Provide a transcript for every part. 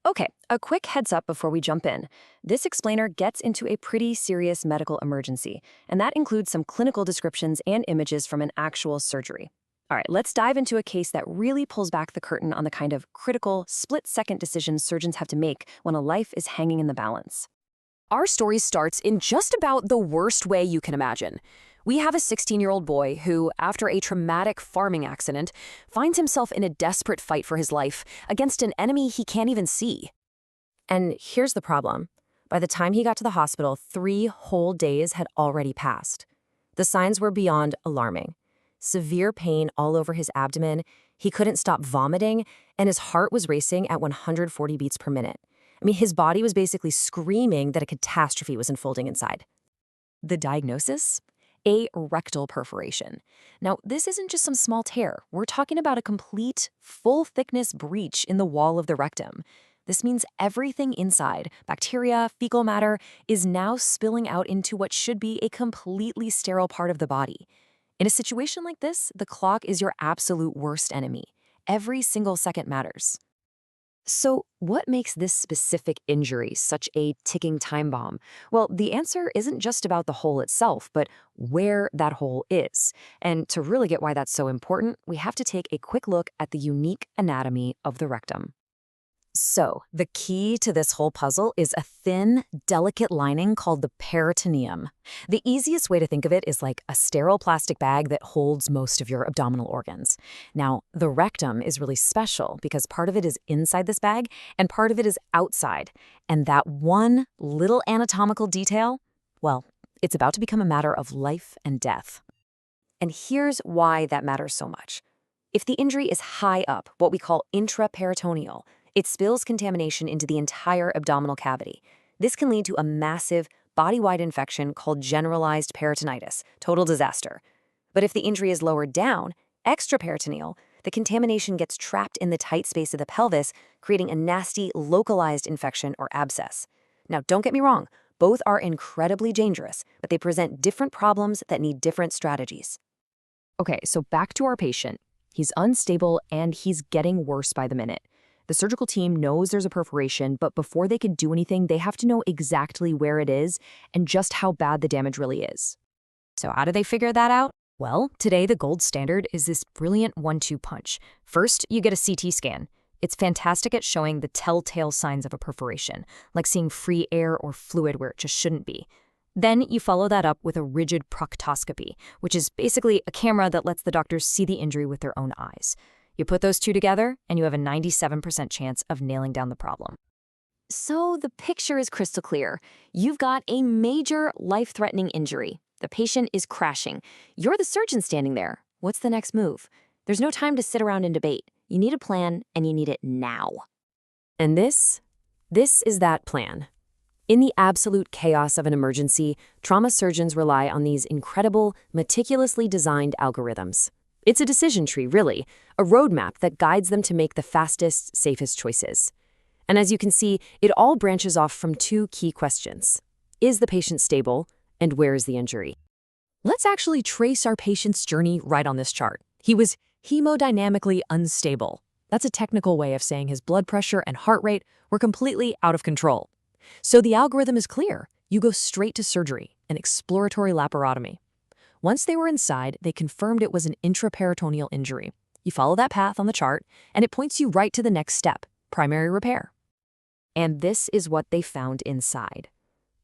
Okay, a quick heads up before we jump in. This explainer gets into a pretty serious medical emergency, and that includes some clinical descriptions and images from an actual surgery. All right, let's dive into a case that really pulls back the curtain on the kind of critical, split-second decisions surgeons have to make when a life is hanging in the balance. Our story starts in just about the worst way you can imagine. We have a 16-year-old boy who, after a traumatic farming accident, finds himself in a desperate fight for his life against an enemy he can't even see. And here's the problem. By the time he got to the hospital, 3 whole days had already passed. The signs were beyond alarming. Severe pain all over his abdomen, he couldn't stop vomiting, and his heart was racing at 140 beats per minute. His body was basically screaming that a catastrophe was unfolding inside. The diagnosis? A rectal perforation. Now, this isn't just some small tear. We're talking about a complete, full-thickness breach in the wall of the rectum. This means everything inside, bacteria, fecal matter, is now spilling out into what should be a completely sterile part of the body. In a situation like this, the clock is your absolute worst enemy. Every single second matters. So, what makes this specific injury such a ticking time bomb? Well, the answer isn't just about the hole itself, but where that hole is. And to really get why that's so important, we have to take a quick look at the unique anatomy of the rectum. So, the key to this whole puzzle is a thin, delicate lining called the peritoneum. The easiest way to think of it is like a sterile plastic bag that holds most of your abdominal organs. Now, the rectum is really special because part of it is inside this bag and part of it is outside. And that one little anatomical detail, well, it's about to become a matter of life and death. And here's why that matters so much. If the injury is high up, what we call intraperitoneal, it spills contamination into the entire abdominal cavity. This can lead to a massive, body-wide infection called generalized peritonitis, total disaster. But if the injury is lower down, extraperitoneal, the contamination gets trapped in the tight space of the pelvis, creating a nasty, localized infection or abscess. Now, don't get me wrong, both are incredibly dangerous, but they present different problems that need different strategies. Okay, so back to our patient. He's unstable and he's getting worse by the minute. The surgical team knows there's a perforation, but before they can do anything, they have to know exactly where it is and just how bad the damage really is. So how do they figure that out? Well, today the gold standard is this brilliant 1-2 punch. First, you get a CT scan. It's fantastic at showing the telltale signs of a perforation, like seeing free air or fluid where it just shouldn't be. Then you follow that up with a rigid proctoscopy, which is basically a camera that lets the doctors see the injury with their own eyes. You put those two together, and you have a 97% chance of nailing down the problem. So the picture is crystal clear. You've got a major life-threatening injury. The patient is crashing. You're the surgeon standing there. What's the next move? There's no time to sit around and debate. You need a plan, and you need it now. And this is that plan. In the absolute chaos of an emergency, trauma surgeons rely on these incredible, meticulously designed algorithms. It's a decision tree, really, a roadmap that guides them to make the fastest, safest choices. And as you can see, it all branches off from 2 key questions. Is the patient stable, and where is the injury? Let's actually trace our patient's journey right on this chart. He was hemodynamically unstable. That's a technical way of saying his blood pressure and heart rate were completely out of control. So the algorithm is clear. You go straight to surgery, an exploratory laparotomy. Once they were inside, they confirmed it was an intraperitoneal injury. You follow that path on the chart, and it points you right to the next step, primary repair. And this is what they found inside.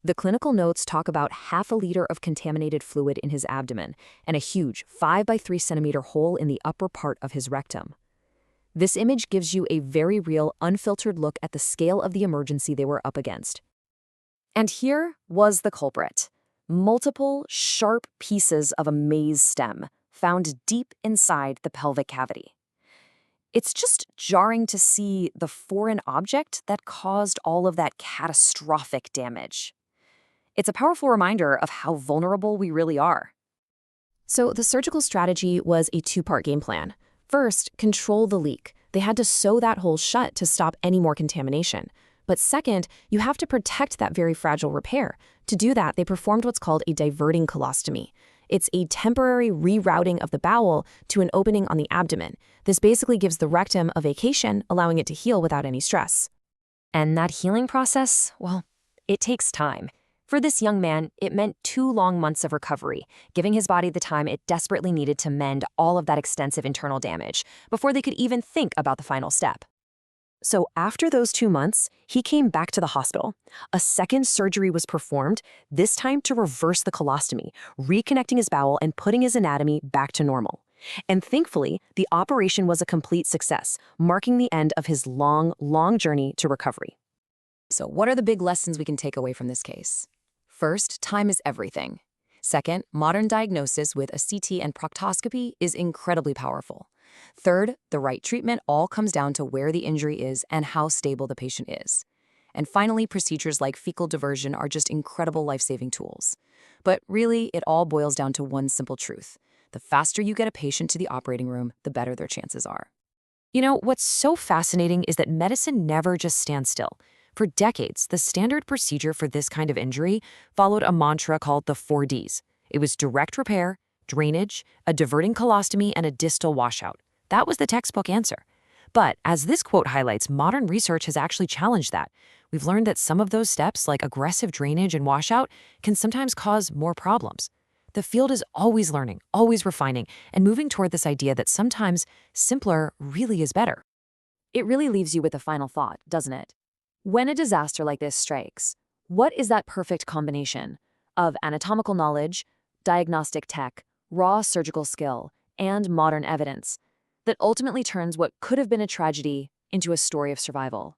The clinical notes talk about 1/2 liter of contaminated fluid in his abdomen and a huge 5 by 3 centimeter hole in the upper part of his rectum. This image gives you a very real, unfiltered look at the scale of the emergency they were up against. And here was the culprit. Multiple, sharp pieces of a maize stem found deep inside the pelvic cavity. It's just jarring to see the foreign object that caused all of that catastrophic damage. It's a powerful reminder of how vulnerable we really are. So the surgical strategy was a 2-part game plan. First, control the leak. They had to sew that hole shut to stop any more contamination. But second, you have to protect that very fragile repair. To do that, they performed what's called a diverting colostomy. It's a temporary rerouting of the bowel to an opening on the abdomen. This basically gives the rectum a vacation, allowing it to heal without any stress. And that healing process, well, it takes time. For this young man, it meant 2 long months of recovery, giving his body the time it desperately needed to mend all of that extensive internal damage before they could even think about the final step. So after those 2 months, he came back to the hospital. A second surgery was performed, this time to reverse the colostomy, reconnecting his bowel and putting his anatomy back to normal. And thankfully, the operation was a complete success, marking the end of his long, long journey to recovery. So what are the big lessons we can take away from this case? First, time is everything. Second, modern diagnosis with a CT and proctoscopy is incredibly powerful. Third, the right treatment all comes down to where the injury is and how stable the patient is. And finally, procedures like fecal diversion are just incredible life-saving tools. But really, it all boils down to one simple truth. The faster you get a patient to the operating room, the better their chances are. You know, what's so fascinating is that medicine never just stands still. For decades, the standard procedure for this kind of injury followed a mantra called the 4Ds. It was direct repair, drainage, a diverting colostomy, and a distal washout. That was the textbook answer. But as this quote highlights, modern research has actually challenged that. We've learned that some of those steps, like aggressive drainage and washout, can sometimes cause more problems. The field is always learning, always refining, and moving toward this idea that sometimes simpler really is better. It really leaves you with a final thought, doesn't it? When a disaster like this strikes, what is that perfect combination of anatomical knowledge, diagnostic tech, raw surgical skill, and modern evidence that ultimately turns what could have been a tragedy into a story of survival?